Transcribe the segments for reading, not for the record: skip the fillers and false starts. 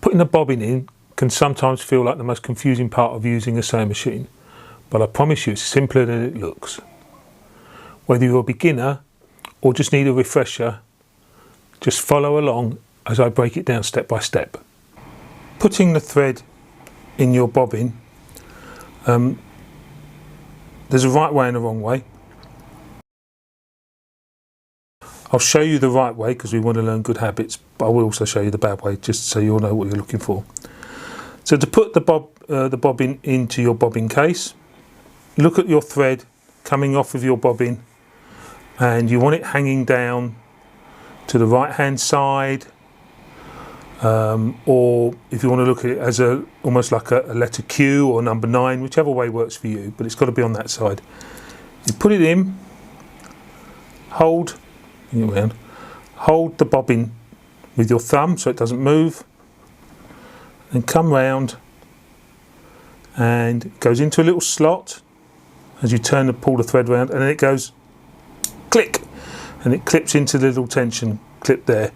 Putting the bobbin in can sometimes feel like the most confusing part of using a sewing machine, but I promise you it's simpler than it looks. Whether you're a beginner or just need a refresher, just follow along as I break it down step by step. Putting the thread in your bobbin, there's a right way and a wrong way. I'll show you the right way because we want to learn good habits, but I will also show you the bad way just so you'll know what you're looking for. So to put the bobbin into your bobbin case, look at your thread coming off of your bobbin, and you want it hanging down to the right hand side, or if you want to look at it as almost like a letter Q or number 9, whichever way works for you, but it's got to be on that side. You put it in, hold the bobbin with your thumb so it doesn't move, and come round, and it goes into a little slot as you turn and pull the thread round, and then it goes click, and it clips into the little tension clip there.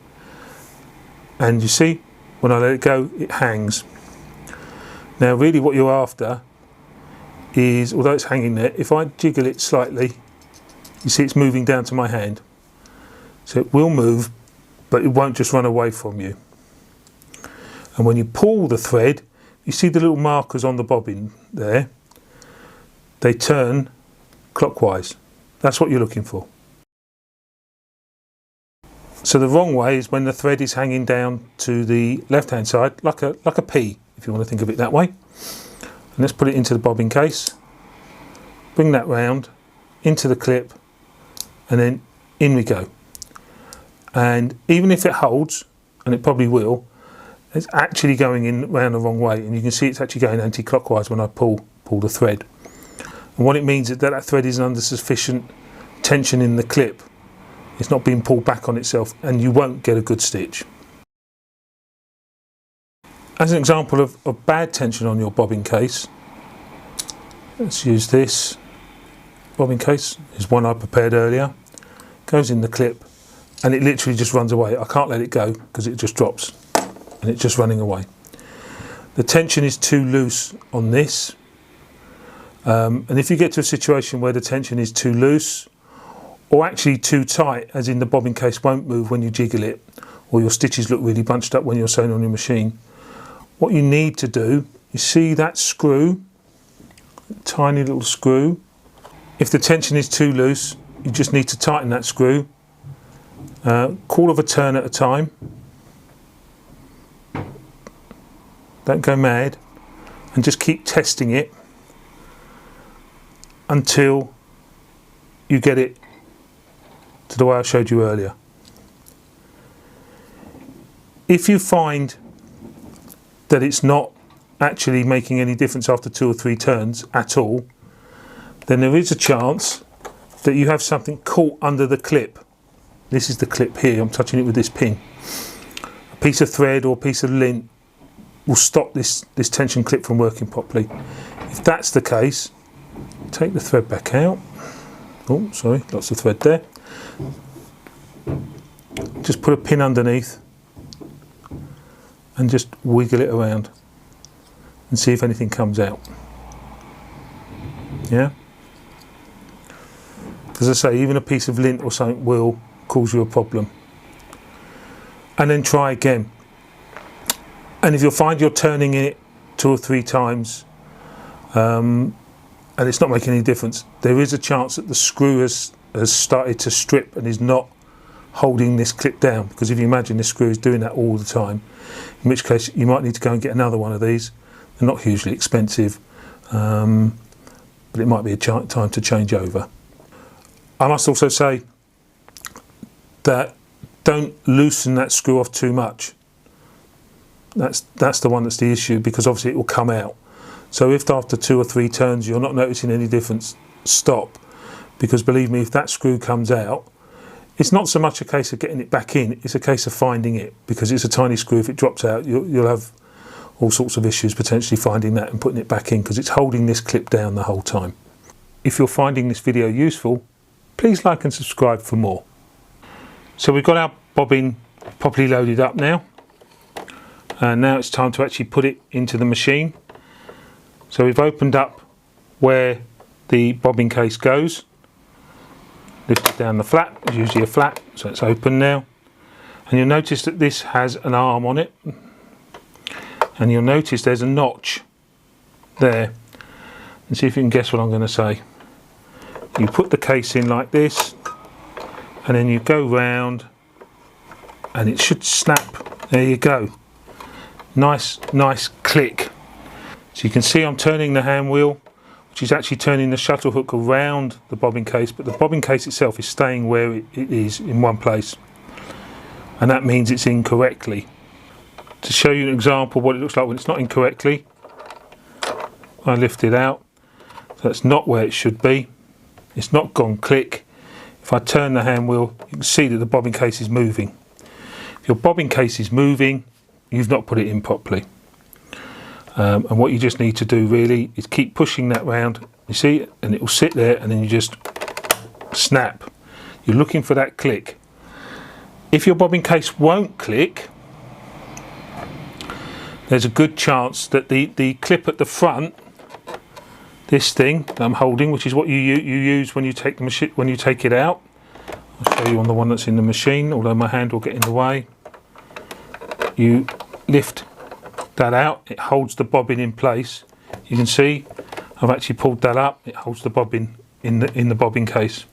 And you see, when I let it go, it hangs. Now really what you're after is, although it's hanging there, if I jiggle it slightly, you see it's moving down to my hand. So it will move, but it won't just run away from you. And when you pull the thread, you see the little markers on the bobbin there. They turn clockwise. That's what you're looking for. So the wrong way is when the thread is hanging down to the left-hand side, like a P, if you want to think of it that way. And let's put it into the bobbin case. Bring that round into the clip, and then in we go. And even if it holds, and it probably will, it's actually going in round the wrong way, and you can see it's actually going anti-clockwise when I pull the thread. And what it means is that thread isn't under sufficient tension in the clip. It's not being pulled back on itself, and you won't get a good stitch. As an example of bad tension on your bobbin case, let's use this bobbin case. Is one I prepared earlier. Goes in the clip, and it literally just runs away. I can't let it go because it just drops, and it's just running away. The tension is too loose on this, and if you get to a situation where the tension is too loose, or actually too tight, as in the bobbin case won't move when you jiggle it, or your stitches look really bunched up when you're sewing on your machine, what you need to do, you see that screw, tiny little screw. If the tension is too loose, you just need to tighten that screw, quarter of a turn at a time. Don't go mad, and just keep testing it until you get it to the way I showed you earlier. If you find that it's not actually making any difference after 2 or 3 turns at all, then there is a chance that you have something caught under the clip. This is the clip here, I'm touching it with this pin. A piece of thread or a piece of lint will stop this tension clip from working properly. If that's the case, take the thread back out. Oh, sorry, lots of thread there. Just put a pin underneath and just wiggle it around and see if anything comes out. Yeah? As I say, even a piece of lint or something will cause you a problem. And then try again. And if you'll find you're turning it 2 or 3 times and it's not making any difference, there is a chance that the screw has started to strip and is not holding this clip down, because if you imagine this screw is doing that all the time, in which case you might need to go and get another one of these. They're not hugely expensive, but it might be a time to change over. I must also say that don't loosen that screw off too much. That's the one that's the issue, because obviously it will come out. So if after 2 or 3 turns you're not noticing any difference, stop. Because believe me, if that screw comes out, it's not so much a case of getting it back in, it's a case of finding it, because it's a tiny screw. If it drops out, you'll have all sorts of issues potentially finding that and putting it back in, because it's holding this clip down the whole time. If you're finding this video useful, please like and subscribe for more. So we've got our bobbin properly loaded up now. And now it's time to actually put it into the machine. So we've opened up where the bobbin case goes. Lift it down the flap, it's usually a flap, so it's open now. And you'll notice that this has an arm on it. And you'll notice there's a notch there. And see if you can guess what I'm going to say. You put the case in like this, and then you go round, and it should snap. There you go. Nice click. So you can see I'm turning the hand wheel, which is actually turning the shuttle hook around the bobbin case, but the bobbin case itself is staying where it is in one place. And that means it's in correctly. To show you an example of what it looks like when it's not in correctly, I lift it out. So that's not where it should be. It's not gone click. If I turn the hand wheel, you can see that the bobbin case is moving. If your bobbin case is moving, you've not put it in properly. And what you just need to do really is keep pushing that round, you see, and it will sit there, and then you just snap. You're looking for that click. If your bobbin case won't click, there's a good chance that the clip at the front, this thing that I'm holding, which is what you use when you take the machine, when you take it out. I'll show you on the one that's in the machine, although my hand will get in the way. You lift that out, it holds the bobbin in place. You can see I've actually pulled that up, it holds the bobbin in the bobbin case.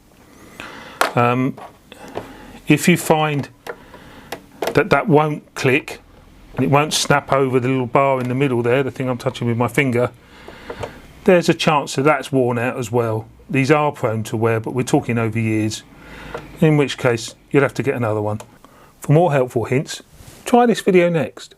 If you find that won't click and it won't snap over the little bar in the middle there, the thing I'm touching with my finger, there's a chance that that's worn out as well. These are prone to wear, but we're talking over years, in which case you'll have to get another one. For more helpful hints, try this video next.